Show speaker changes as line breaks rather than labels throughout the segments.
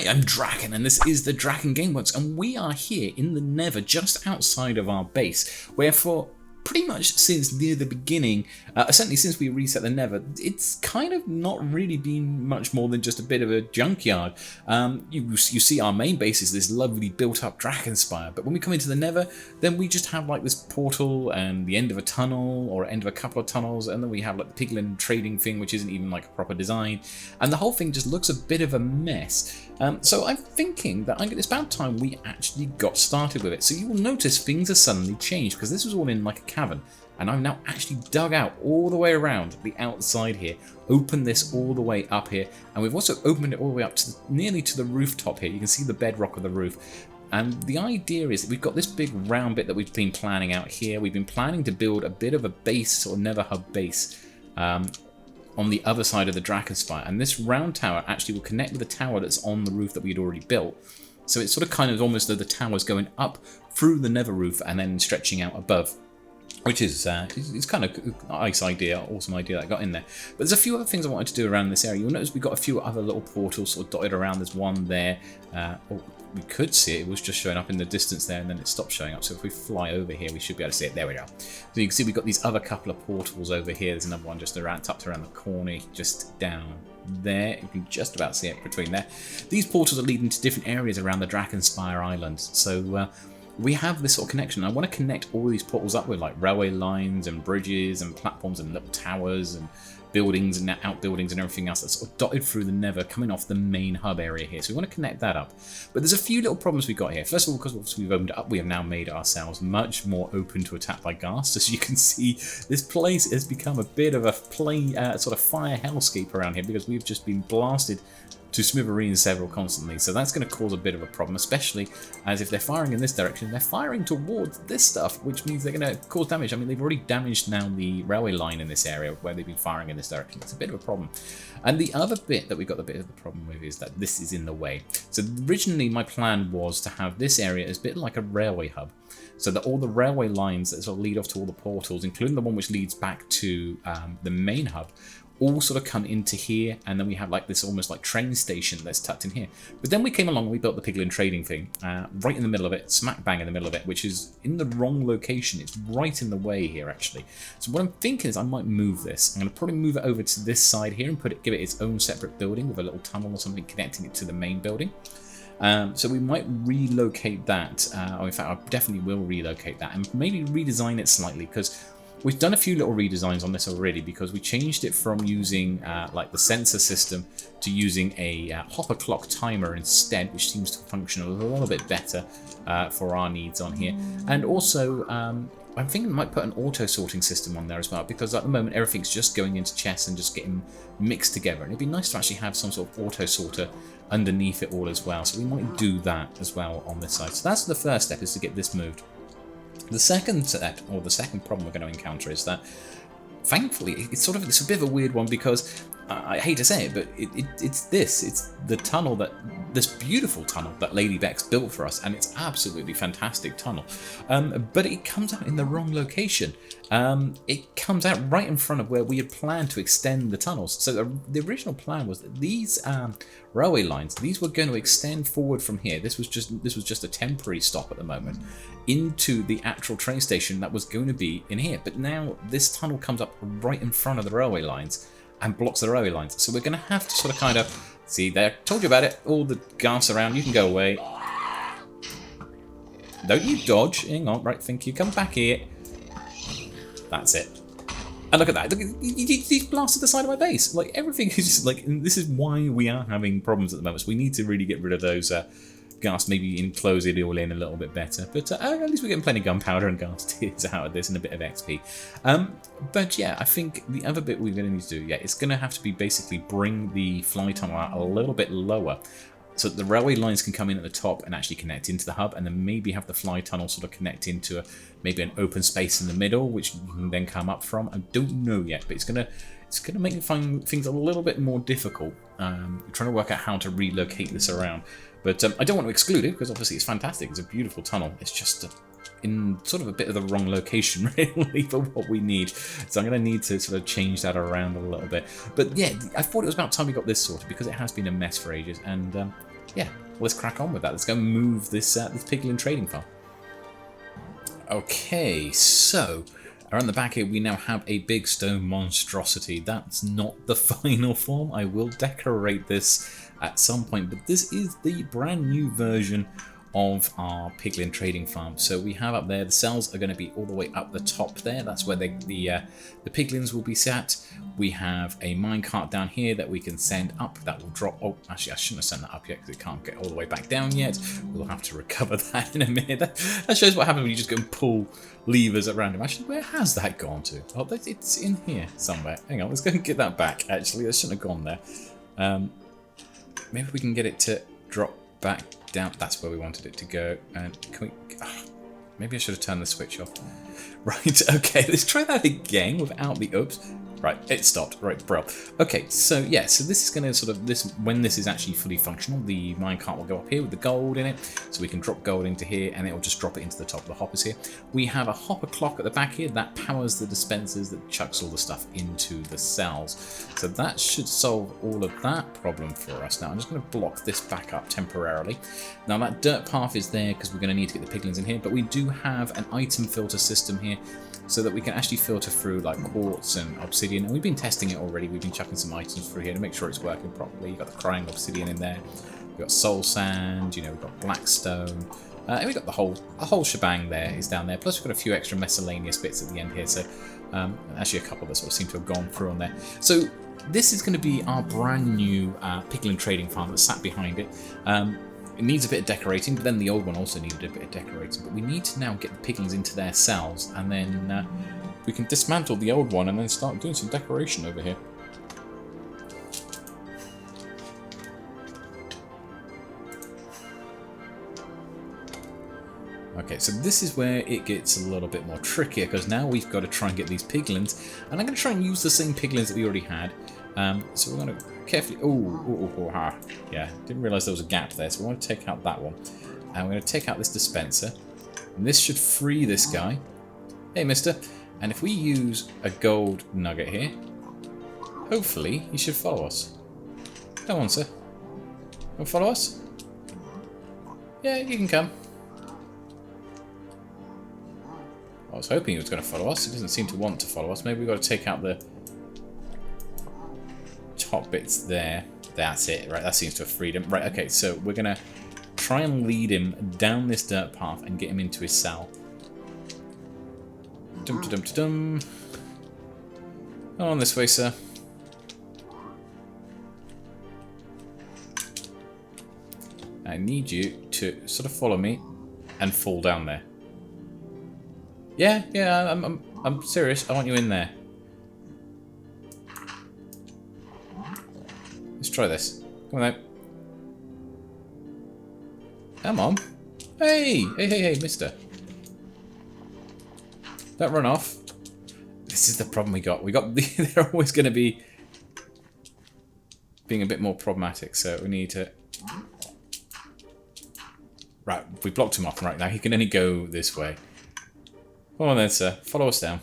I'm Draken, and this is the DrakenGameWorks, and we are here in the Nether, just outside of our base, where for pretty much since near the beginning, certainly since we reset the Nether, it's kind of not really been much more than just a bit of a junkyard. You see our main base is this lovely built-up Draken Spire, but when we come into the Nether, then we just have like this portal and the end of a tunnel, or end of a couple of tunnels, and then we have like the Piglin trading thing, which isn't even like a proper design, and the whole thing just looks a bit of a mess. So I'm thinking that it's about time we actually got started with it. So you will notice things have suddenly changed, because this was all in like a cavern, and I've now actually dug out all the way around the outside here, opened this all the way up here, and we've also opened it all the way up to nearly to the rooftop here. You can see the bedrock of the roof. And the idea is that we've got this big round bit that we've been planning out here. We've been planning to build a bit of a base, or Nether Hub base, on the other side of the Draken Spire, and this round tower actually will connect with the tower that's on the roof that we had already built. So it's sort of kind of almost though the tower's going up through the Nether roof and then stretching out above, which is it's kind of a nice idea, awesome idea that I got in there. But there's a few other things I wanted to do around this area. You'll notice we've got a few other little portals sort of dotted around. There's one there. We could see it was just showing up in the distance there, and then it stopped showing up. So if we fly over here, we should be able to see it. There we go. So you can see we've got these other couple of portals over here. There's another one just around, tucked around the corner, just down there. You can just about see it between there. These portals are leading to different areas around the Draken Spire Island. So we have this sort of connection. I want to connect all these portals up with like railway lines and bridges and platforms and little towers and buildings and outbuildings and everything else that's sort of dotted through the Nether, coming off the main hub area here. So we want to connect that up. But there's a few little problems we've got here. First of all, because we've opened it up, we have now made ourselves much more open to attack by ghasts. As you can see, this place has become a bit of a sort of fire hellscape around here, because we've just been blasted to smithereens several constantly. So that's going to cause a bit of a problem, especially as if they're firing in this direction, they're firing towards this stuff, which means they're going to cause damage. I mean, they've already damaged now the railway line in this area where they've been firing in this direction. It's a bit of a problem. And the other bit that we've got a bit of the problem with is that this is in the way. So originally my plan was to have this area as a bit like a railway hub, so that all the railway lines that sort of lead off to all the portals, including the one which leads back to the main hub, all sort of come into here, and then we have like this almost like train station that's tucked in here. But then we came along and we built the Piglin trading thing right in the middle of it, smack bang in the middle of it, which is in the wrong location. It's right in the way here actually. So what I'm thinking is I might move this. I'm going to probably move it over to this side here and give it its own separate building with a little tunnel or something connecting it to the main building. So we might relocate that, or in fact I definitely will relocate that, and maybe redesign it slightly, because we've done a few little redesigns on this already, because we changed it from using like the sensor system to using a hopper clock timer instead, which seems to function a little bit better for our needs on here. And also I'm thinking I might put an auto sorting system on there as well, because at the moment everything's just going into chests and just getting mixed together, and it'd be nice to actually have some sort of auto sorter underneath it all as well. So we might do that as well on this side. So that's the first step, is to get this moved. The second step, or the second problem we're going to encounter, is that thankfully it's a bit of a weird one, because I hate to say it, but it's the tunnel, this beautiful tunnel that Lady Bex built for us, and it's absolutely fantastic tunnel, but it comes out in the wrong location. It comes out right in front of where we had planned to extend the tunnels. So the original plan was that these railway lines, these were going to extend forward from here. This was just a temporary stop at the moment into the actual train station that was going to be in here. But now this tunnel comes up right in front of the railway lines and blocks the railway lines. So we're going to have to sort of kind of see there. Told you about it. All the gas around. You can go away. Don't you dodge. Hang on. Right. Thank you. Come back here. That's it. And look at that. Look, he's blasted the side of my base. Like, everything is just like, and this is why we are having problems at the moment. So we need to really get rid of those gas, maybe enclose it all in a little bit better. But at least we're getting plenty of gunpowder and gas tears out of this, and a bit of XP. But yeah, I think the other bit we're going to need to do, it's going to have to be basically bring the fly tunnel out a little bit lower, so that the railway lines can come in at the top and actually connect into the hub, and then maybe have the fly tunnel sort of connect into maybe an open space in the middle, which you can then come up from. I don't know yet, but it's gonna make things a little bit more difficult. We're trying to work out how to relocate this around, but I don't want to exclude it, because obviously it's fantastic. It's a beautiful tunnel. It's just in sort of a bit of the wrong location, really, for what we need. So I'm going to need to sort of change that around a little bit. But yeah, I thought it was about time we got this sorted, because it has been a mess for ages, and yeah, let's crack on with that. Let's go move this this Piglin trading farm. Okay, so around the back here we now have a big stone monstrosity. That's not the final form. I will decorate this at some point, but this is the brand new version of our Piglin trading farm. So we have up there, the cells are going to be all the way up the top there. That's where the Piglins will be sat. We have a minecart down here that we can send up. That will drop. Oh, actually, I shouldn't have sent that up yet because it can't get all the way back down yet. We'll have to recover that in a minute. That shows what happens when you just go and pull levers at random. Actually, where has that gone to? Oh, it's in here somewhere. Hang on, let's go and get that back. Actually, that shouldn't have gone there. Maybe we can get it to drop back down. That's where we wanted it to go. And can we? Oh, maybe I should have turned the switch off. Right. Okay. Let's try that again without the oops. Right, it stopped. Right, bro. Okay, so yeah, so this is going to sort of when this is actually fully functional, the minecart will go up here with the gold in it, so we can drop gold into here, and it will just drop it into the top of the hoppers here. We have a hopper clock at the back here that powers the dispensers that chucks all the stuff into the cells. So that should solve all of that problem for us. Now I'm just going to block this back up temporarily. Now that dirt path is there because we're going to need to get the piglins in here, but we do have an item filter system here, so that we can actually filter through like quartz and obsidian, and we've been testing it already. We've been chucking some items through here to make sure it's working properly. You've got the crying obsidian in there, we've got soul sand, you know, we've got black stone, and we've got the whole shebang there is down there. Plus we've got a few extra miscellaneous bits at the end here, so actually a couple that sort of seem to have gone through on there. So this is going to be our brand new Piglin trading farm that's sat behind it. It needs a bit of decorating, but then the old one also needed a bit of decorating. But we need to now get the piglins into their cells, and then we can dismantle the old one and then start doing some decoration over here. Okay, so this is where it gets a little bit more trickier, because now we've got to try and get these piglins, and I'm going to try and use the same piglins that we already had. So we're going to carefully... Yeah, didn't realise there was a gap there, so we want to take out that one. And we're going to take out this dispenser. And this should free this guy. Hey, mister. And if we use a gold nugget here, hopefully he should follow us. Come on, sir. Come follow us? Yeah, you can come. I was hoping he was going to follow us. He doesn't seem to want to follow us. Maybe we've got to take out the top bits there. That's it, right? That seems to have freed him. Right, okay, so we're going to try and lead him down this dirt path and get him into his cell. Dum-da-dum-da-dum. On this way, sir. I need you to sort of follow me and fall down there. Yeah, I'm serious. I want you in there. Let's try this. Come on, then. Come on. Hey, mister. Don't run off. This is the problem we got. They're always going to be being a bit more problematic, so we need to... Right, we blocked him off right now. He can only go this way. Come on then, sir. Follow us down.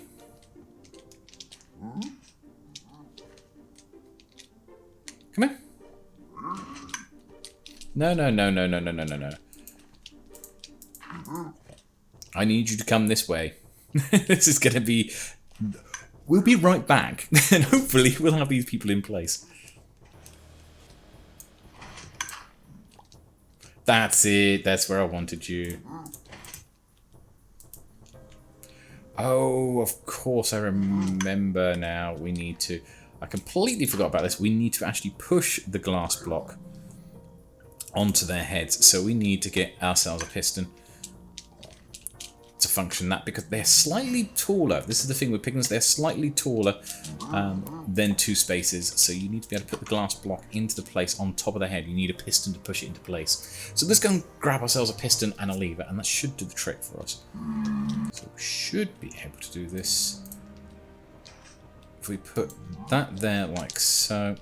Come in. No. I need you to come this way. This is going to be... We'll be right back. And hopefully we'll have these people in place. That's it. That's where I wanted you. Oh, of course I remember now. We need to... I completely forgot about this. We need to actually push the glass block onto their heads. So we need to get ourselves a piston to function that, because they're slightly taller. This is the thing with piglins. They're slightly taller than two spaces. So you need to be able to put the glass block into the place on top of the head. You need a piston to push it into place. So let's go and grab ourselves a piston and a lever, and that should do the trick for us. So we should be able to do this. If we put that there like so.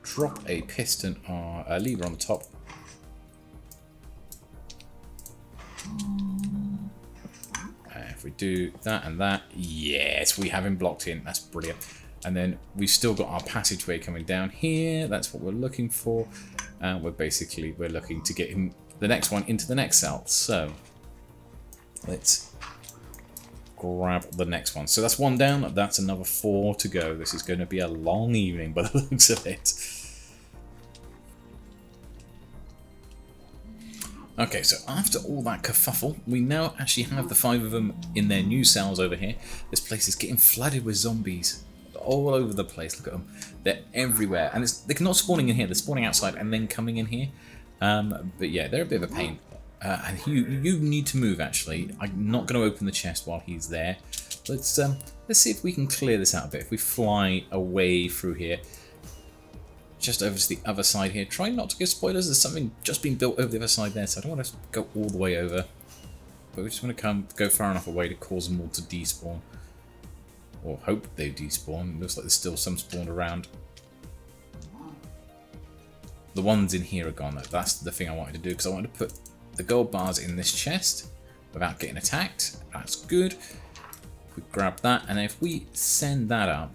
Drop a piston or a lever on the top. If we do that and that, yes, we have him blocked in. That's brilliant. And then we've still got our passageway coming down here. That's what we're looking for. And we're looking to get him the next one into the next cell. So let's grab the next one. So that's one down. That's another 4 to go. This is going to be a long evening by the looks of it. Okay, so after all that kerfuffle, we now actually have the 5 of them in their new cells over here. This place is getting flooded with zombies all over the place. Look at them. They're everywhere. And they're not spawning in here. They're spawning outside and then coming in here. But yeah, they're a bit of a pain. And you need to move, actually. I'm not going to open the chest while he's there. Let's see if we can clear this out a bit. If we fly away through here, just over to the other side here. Try not to give spoilers. There's something just being built over the other side there, so I don't want to go all the way over. But we just want to go far enough away to cause them all to despawn. Or hope they despawn. It looks like there's still some spawned around. The ones in here are gone, though. That's the thing I wanted to do, because I wanted to put the gold bars in this chest without getting attacked. That's good. We grab that, and if we send that up,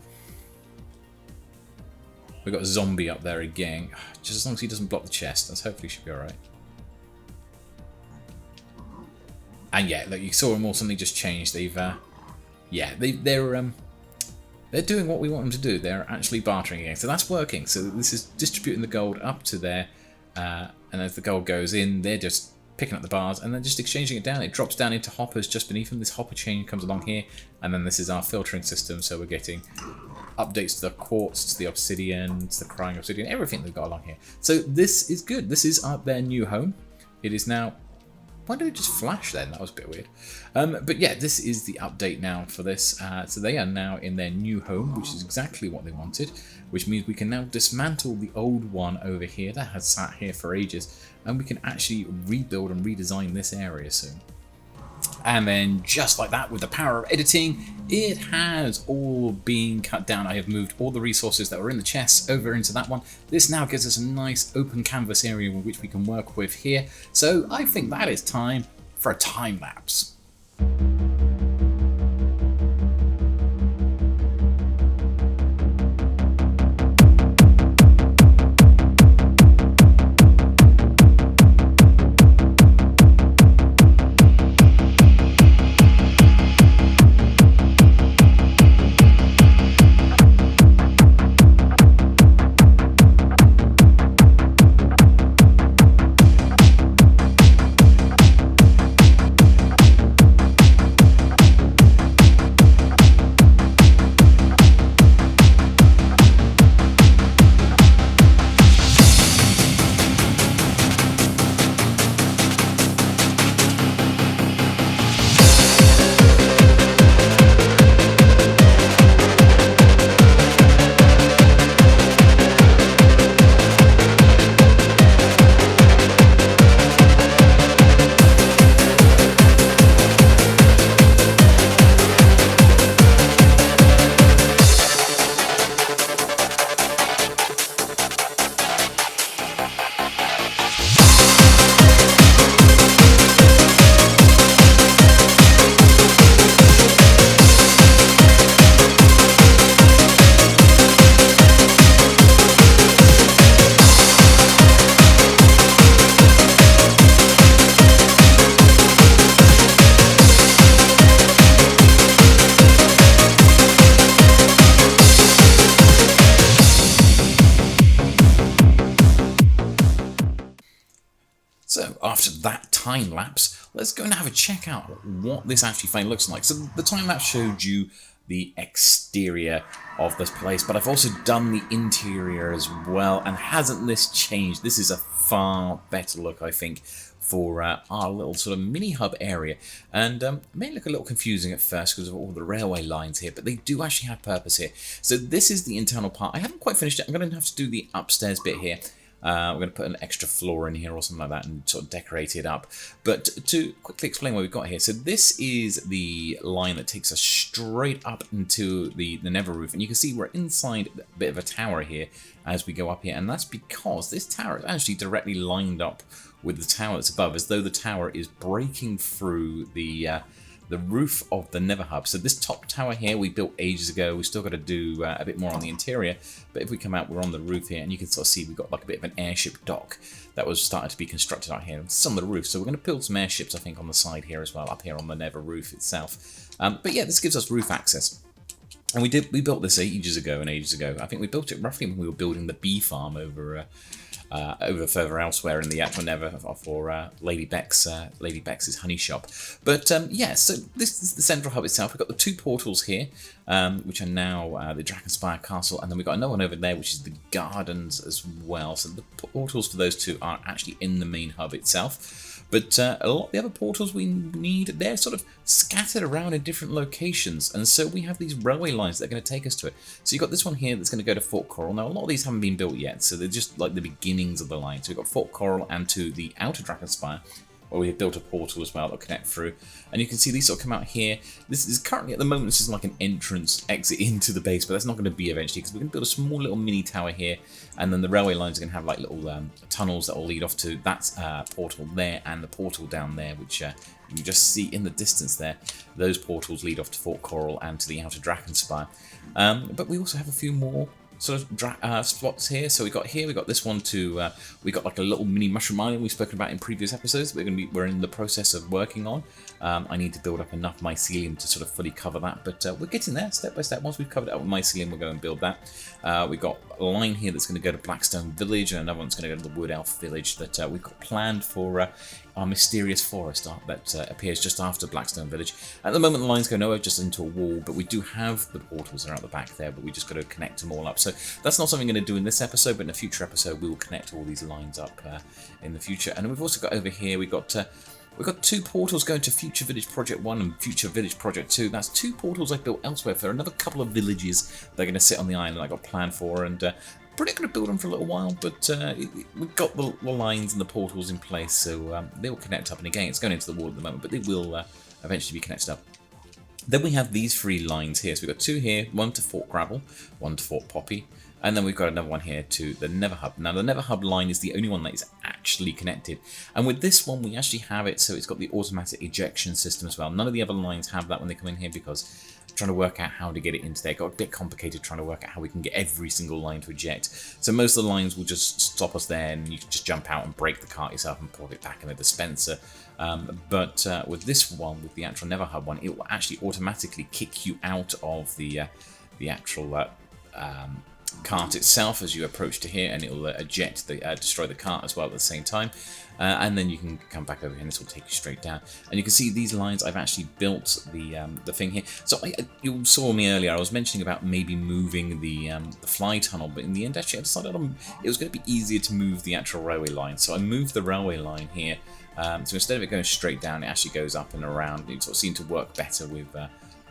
we've got a zombie up there again. Just as long as he doesn't block the chest, that's hopefully should be alright. And yeah, look, you saw them all suddenly just changed. They're doing what we want them to do. They're actually bartering again, so that's working. So this is distributing the gold up to there, and as the gold goes in, they're just picking up the bars and then just exchanging it down. It drops down into hoppers just beneath them. This hopper chain comes along here, and then this is our filtering system. So we're getting updates to the quartz, to the obsidian, to the crying obsidian, everything they've got along here. So this is good. This is their new home. It is now... Why did it just flash then? That was a bit weird. But yeah, this is the update now for this. So they are now in their new home, which is exactly what they wanted, which means we can now dismantle the old one over here that has sat here for ages, and we can actually rebuild and redesign this area soon. And then just like that, with the power of editing, it has all been cut down. I have moved all the resources that were in the chests over into that one. This now gives us a nice open canvas area which we can work with here. So I think that is time for a time lapse. So after that time lapse, let's go and have a check out what this actually finally looks like. So the time lapse showed you the exterior of this place, but I've also done the interior as well, and hasn't this changed? This is a far better look, I think, for our little sort of mini hub area. And it may look a little confusing at first because of all the railway lines here, but they do actually have purpose here. So this is the internal part. I haven't quite finished it. I'm going to have to do the upstairs bit here. We're going to put an extra floor in here or something like that and sort of decorate it up. But to quickly explain what we've got here, so this is the line that takes us straight up into the nether roof, and you can see we're inside a bit of a tower here as we go up here, and that's because this tower is actually directly lined up with the tower that's above, as though the tower is breaking through the the roof of the Nether Hub. So this top tower here we built ages ago. We still got to do a bit more on the interior, but if we come out, we're on the roof here, and you can sort of see we've got like a bit of an airship dock that was started to be constructed out here. It's on the roof, so we're going to build some airships, I think, on the side here as well, up here on the Nether roof itself. But yeah, this gives us roof access. And we built this ages ago and ages ago. I think we built it roughly when we were building the bee farm over further elsewhere in the actual Nether for Lady Bex's honey shop. But yeah, so this is the central hub itself. We've got the 2 portals here, which are now the DrakenSpaceWerks castle, and then we've got another one over there, which is the gardens as well. So the portals for those 2 are actually in the main hub itself. But a lot of the other portals we need, they're sort of scattered around in different locations. And so we have these railway lines that are going to take us to it. So you've got this one here that's going to go to Fort Coral. Now, a lot of these haven't been built yet, so they're just like the beginnings of the line. So we've got Fort Coral and to the outer Drakenspire, where we have built a portal as well that'll connect through. And you can see these sort of come out here. This is currently, at the moment, this is like an entrance exit into the base, but that's not going to be eventually, because we're going to build a small little mini tower here, and then the railway lines are going to have like little tunnels that will lead off to that portal there and the portal down there, which you just see in the distance there. Those portals lead off to Fort Coral and to the outer Drakenspire. But we also have a few more sort of spots here. So we got this one to we got like a little mini mushroom island we've spoken about in previous episodes. We're in the process of working on. I need to build up enough mycelium to sort of fully cover that, but we're getting there step by step. Once we've covered it up with mycelium, we'll go and build that. We've got a line here that's going to go to Blackstone Village, and another one's going to go to the Wood Elf Village that we've got planned for our mysterious forest that appears just after Blackstone Village. At the moment, the lines go nowhere, just into a wall, but we do have the portals that are at the back there, but we just got to connect them all up. So that's not something I'm going to do in this episode, but in a future episode, we will connect all these lines up in the future. And then we've also got over here, we've got 2 portals going to Future Village Project 1 and Future Village Project 2. That's 2 portals I built elsewhere for another couple of villages that are going to sit on the island I got planned for, and probably going to build them for a little while, but we've got the lines and the portals in place, so they will connect up. And again, it's going into the wall at the moment, but they will eventually be connected up. Then we have these 3 lines here. So we've got 2 here, 1 to Fort Gravel, 1 to Fort Poppy, and then we've got another one here to the Nether Hub. Now, the Nether Hub line is the only one that is actually connected. And with this one, we actually have it, so it's got the automatic ejection system as well. None of the other lines have that when they come in here, because trying to work out how to get it into there. It got a bit complicated trying to work out how we can get every single line to eject. So most of the lines will just stop us there, and you can just jump out and break the cart yourself and put it back in the dispenser. But with this one, with the actual Nether Hub one, it will actually automatically kick you out of the actual cart itself as you approach to here, and it will eject the destroy the cart as well at the same time. And then you can come back over here, and this will take you straight down. And you can see these lines. I've actually built the thing here. So you saw me earlier. I was mentioning about maybe moving the fly tunnel, but in the end, actually, I decided it was going to be easier to move the actual railway line. So I moved the railway line here. So instead of it going straight down, it actually goes up and around. It sort of seemed to work better with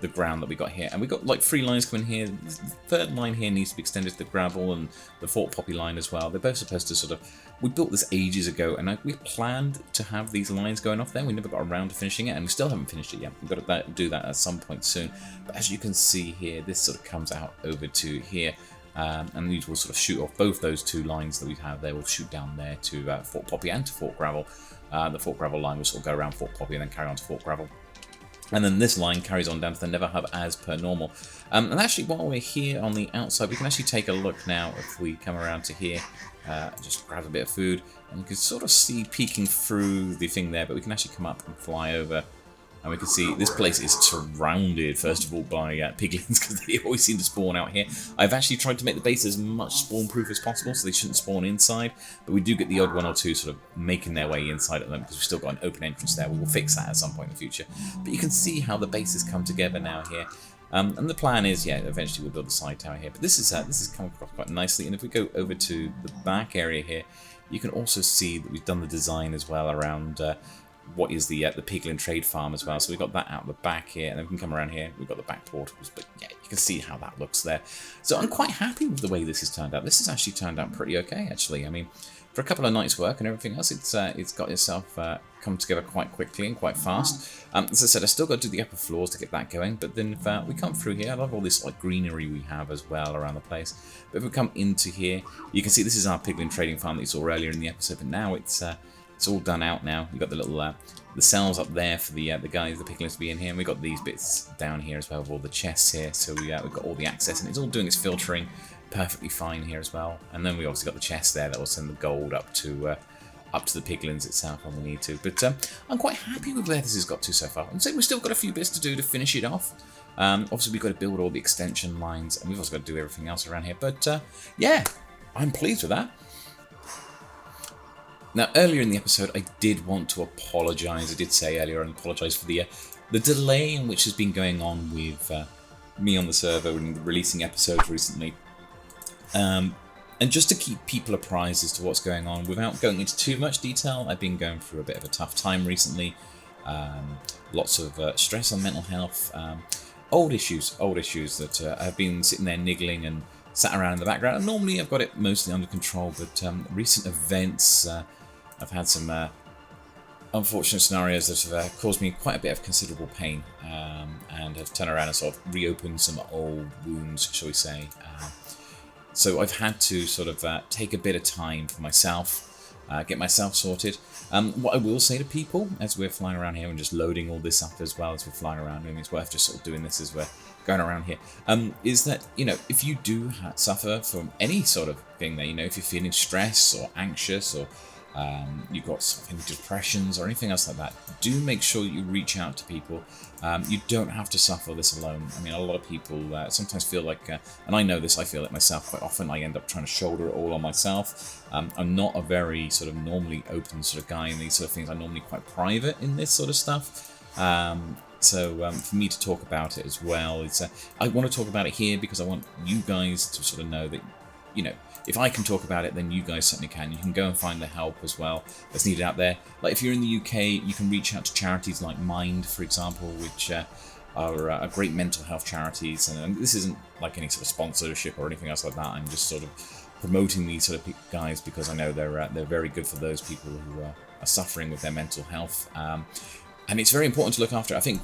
the ground that we got here. And we got like 3 lines coming here. The 3rd line here needs to be extended to the gravel, and the Fort Poppy line as well. They're both supposed to sort of... We built this ages ago, and we planned to have these lines going off there. We never got around to finishing it, and we still haven't finished it yet. We've got to do that at some point soon. But as you can see here, this sort of comes out over to here. And these will sort of shoot off both those 2 lines that we have there. Will shoot down there to Fort Poppy and to Fort Gravel. The Fort Gravel line will sort of go around Fort Poppy and then carry on to Fort Gravel. And then this line carries on down to the Nether Hub as per normal. And actually, while we're here on the outside, we can actually take a look now. If we come around to here, just grab a bit of food, and you can sort of see peeking through the thing there, but we can actually come up and fly over. And we can see this place is surrounded, first of all, by piglins, because they always seem to spawn out here. I've actually tried to make the base as much spawn-proof as possible, so they shouldn't spawn inside. But we do get the odd 1 or 2 sort of making their way inside at them, because we've still got an open entrance there. We will fix that at some point in the future. But you can see how the base has come together now here. And the plan is, yeah, eventually we'll build a side tower here. But this is coming across quite nicely. And if we go over to the back area here, you can also see that we've done the design as well around... what is the Piglin trade farm as well. So we've got that out the back here, and then we can come around here. We've got the back portals, but yeah, you can see how that looks there. So I'm quite happy with the way this has turned out. This has actually turned out pretty okay, actually. I mean, for a couple of nights' work and everything else, it's got itself come together quite quickly and quite fast. As I said, I still got to do the upper floors to get that going, but then if we come through here, I love all this like greenery we have as well around the place. But if we come into here, you can see this is our Piglin trading farm that you saw earlier in the episode, but now it's it's all done out now. You've got the little the cells up there for the guys, the piglins to be in here, and we've got these bits down here as well with all the chests here, so we've got all the access, and it's all doing its filtering perfectly fine here as well. And then we obviously got the chest there that will send the gold up to the piglins itself when we need to. But I'm quite happy with where this has got to so far. And so we've still got a few bits to do to finish it off. Obviously we've got to build all the extension lines, and we've also got to do everything else around here. But yeah, I'm pleased with that. Now, earlier in the episode, I did want to apologise. I did say earlier and apologise for the delay in which has been going on with me on the server and releasing episodes recently. And just to keep people apprised as to what's going on, without going into too much detail, I've been going through a bit of a tough time recently. Lots of stress on mental health, old issues that have been sitting there niggling and sat around in the background. And normally I've got it mostly under control, but recent events, I've had some unfortunate scenarios that have caused me quite a bit of considerable pain, and have turned around and sort of reopened some old wounds, shall we say. So I've had to sort of take a bit of time for myself, get myself sorted. What I will say to people as we're flying around here and just loading all this up as well as we're flying around, and it's worth just sort of doing this as we're going around here, is that, you know, if you do suffer from any sort of thing there, you know, if you're feeling stress or anxious, or you've got something, depressions or anything else like that, do make sure you reach out to people. You don't have to suffer this alone. I mean, a lot of people sometimes feel like, and I know this, I feel it myself quite often, I end up trying to shoulder it all on myself. I'm not a very sort of normally open sort of guy in these sort of things. I'm normally quite private in this sort of stuff. So for me to talk about it as well, it's I want to talk about it here because I want you guys to sort of know that, you know, if I can talk about it, then you guys certainly can. You can go and find the help as well that's needed out there. Like if you're in the UK, you can reach out to charities like Mind, for example, which are great mental health charities. And this isn't like any sort of sponsorship or anything else like that. I'm just sort of promoting these sort of guys because I know they're very good for those people who are suffering with their mental health. And it's very important to look after. I think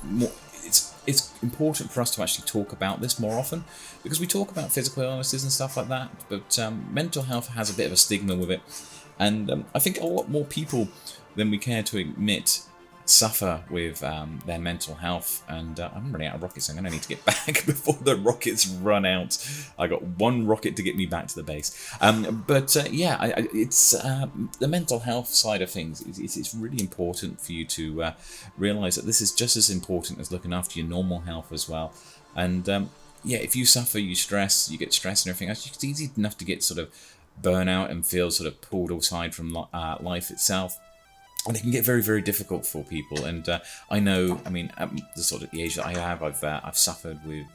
it's important for us to actually talk about this more often, because we talk about physical illnesses and stuff like that, but mental health has a bit of a stigma with it, and I think a lot more people than we care to admit suffer with their mental health. And I'm running out of rockets, so I'm going to need to get back before the rockets run out. I got one rocket to get me back to the base. Yeah, it's the mental health side of things. It's really important for you to realise that this is just as important as looking after your normal health as well. And yeah, if you suffer, you stress, you get stressed and everything else, it's easy enough to get sort of burnout and feel sort of pulled aside from life itself. And it can get very, very difficult for people. And I know, I mean, at the sort of the age that I have, I've suffered with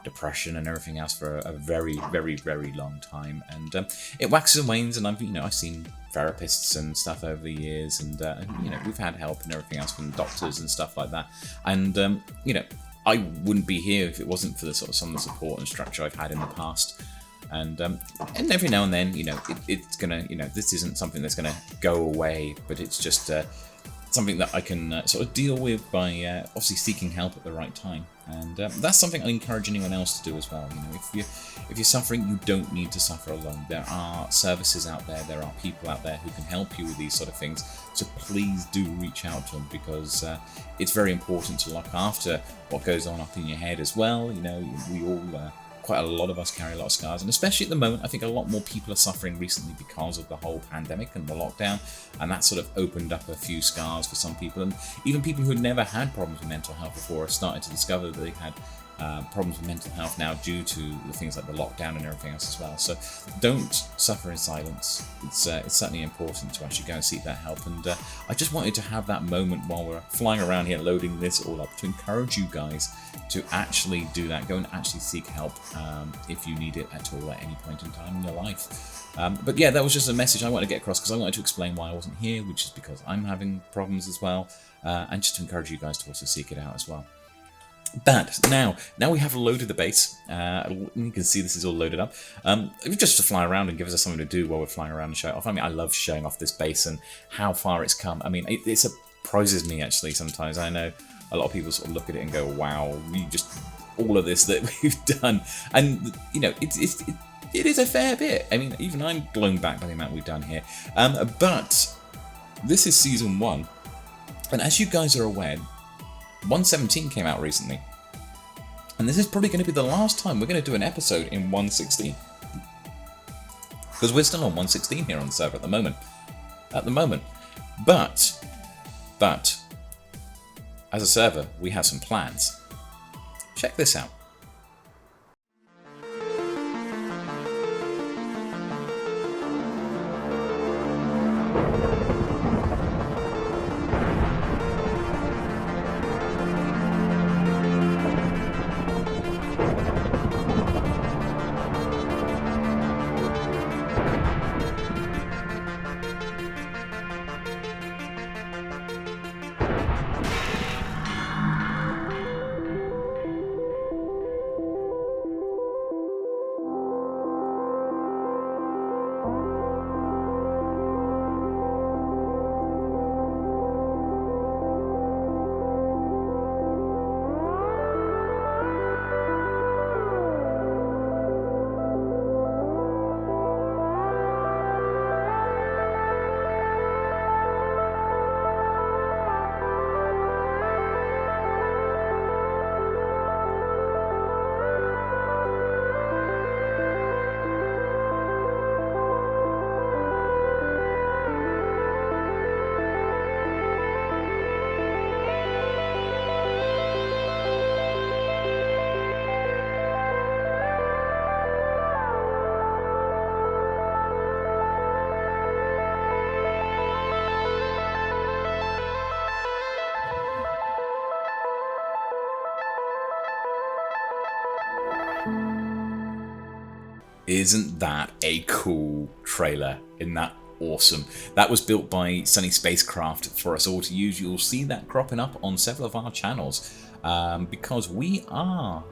depression and everything else for a very, very, very long time. And it waxes and wanes. And I've seen therapists and stuff over the years, and we've had help and everything else from doctors and stuff like that. And I wouldn't be here if it wasn't for the sort of some of the support and structure I've had in the past. And every now and then, it's gonna, this isn't something that's gonna go away, but it's just something that I can sort of deal with by obviously seeking help at the right time. And that's something I encourage anyone else to do as well. If you're suffering, you don't need to suffer alone. There are services out there, there are people out there who can help you with these sort of things. So please do reach out to them, because it's very important to look after what goes on up in your head as well. We all. Quite a lot of us carry a lot of scars, and especially at the moment, I think a lot more people are suffering recently because of the whole pandemic and the lockdown, and that sort of opened up a few scars for some people. And even people who had never had problems with mental health before are starting to discover that they've had problems with mental health now due to the things like the lockdown and everything else as well. So don't suffer in silence. It's certainly important to actually go and seek that help. And I just wanted to have that moment while we're flying around here loading this all up to encourage you guys to actually do that. Go and actually seek help if you need it at all at any point in time in your life. But yeah, that was just a message I wanted to get across, because I wanted to explain why I wasn't here, which is because I'm having problems as well, and just to encourage you guys to also seek it out as well. But now we have loaded the base. You can see this is all loaded up. Just to fly around and give us something to do while we're flying around and show it off. I mean, I love showing off this base and how far it's come. I mean, it surprises me actually sometimes. I know a lot of people sort of look at it and go, "Wow, all of this that we've done," and it is a fair bit. I mean, even I'm blown back by the amount we've done here. But this is Season 1, and as you guys are aware, 1.17 came out recently. And this is probably going to be the last time we're going to do an episode in 1.16. Because we're still on 1.16 here on the server at the moment. But, as a server, we have some plans. Check this out. Isn't that a cool trailer? Isn't that awesome? That was built by s1e Spacecraft for us all to use. You'll see that cropping up on several of our channels because we are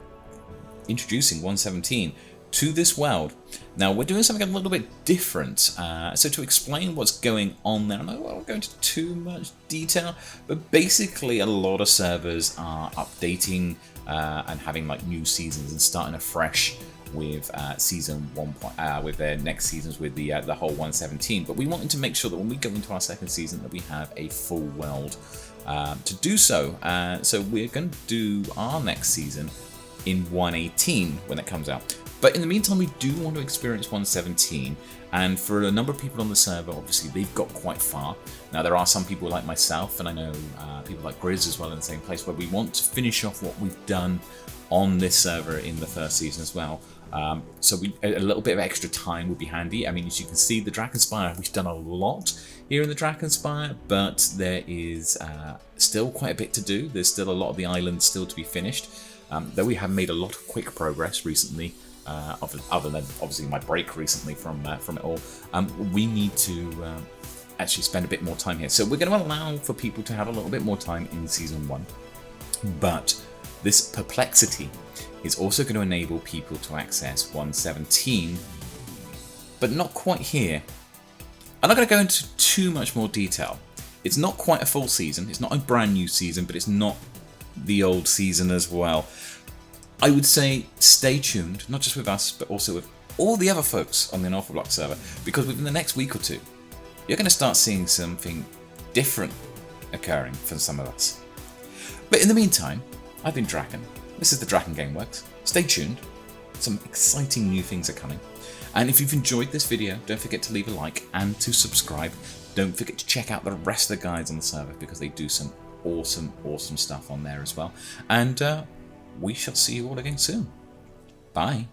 introducing 1.17 to this world. Now we're doing something a little bit different. So to explain what's going on there, I won't go into too much detail, but basically a lot of servers are updating and having like new seasons and starting afresh with season 1. With their next seasons with the whole 1.17. But we wanted to make sure that when we go into our second season that we have a full world to do so. So we're going to do our next season in 1.18 when it comes out. But in the meantime, we do want to experience 1.17, and for a number of people on the server, obviously they've got quite far. Now there are some people like myself, and I know people like Grizz as well in the same place, where we want to finish off what we've done on this server in the first season as well. So a little bit of extra time would be handy. I mean, as you can see, the DrakenSpire, we've done a lot here in the DrakenSpire, but there is still quite a bit to do. There's still a lot of the island still to be finished, though we have made a lot of quick progress recently. Other than obviously my break recently from it all, we need to actually spend a bit more time here. So we're going to allow for people to have a little bit more time in Season 1, but this perplexity is also going to enable people to access 1.17, but not quite here. I'm not going to go into too much more detail. It's not quite a full season, it's not a brand new season, but it's not the old season as well. I would say stay tuned, not just with us, but also with all the other folks on the Unorthoblocks server, because within the next week or two, you're going to start seeing something different occurring for some of us. But in the meantime, I've been Draken. This is the DrakenGameWorks. Stay tuned. Some exciting new things are coming. And if you've enjoyed this video, don't forget to leave a like and to subscribe. Don't forget to check out the rest of the guys on the server because they do some awesome, awesome stuff on there as well. And we shall see you all again soon. Bye.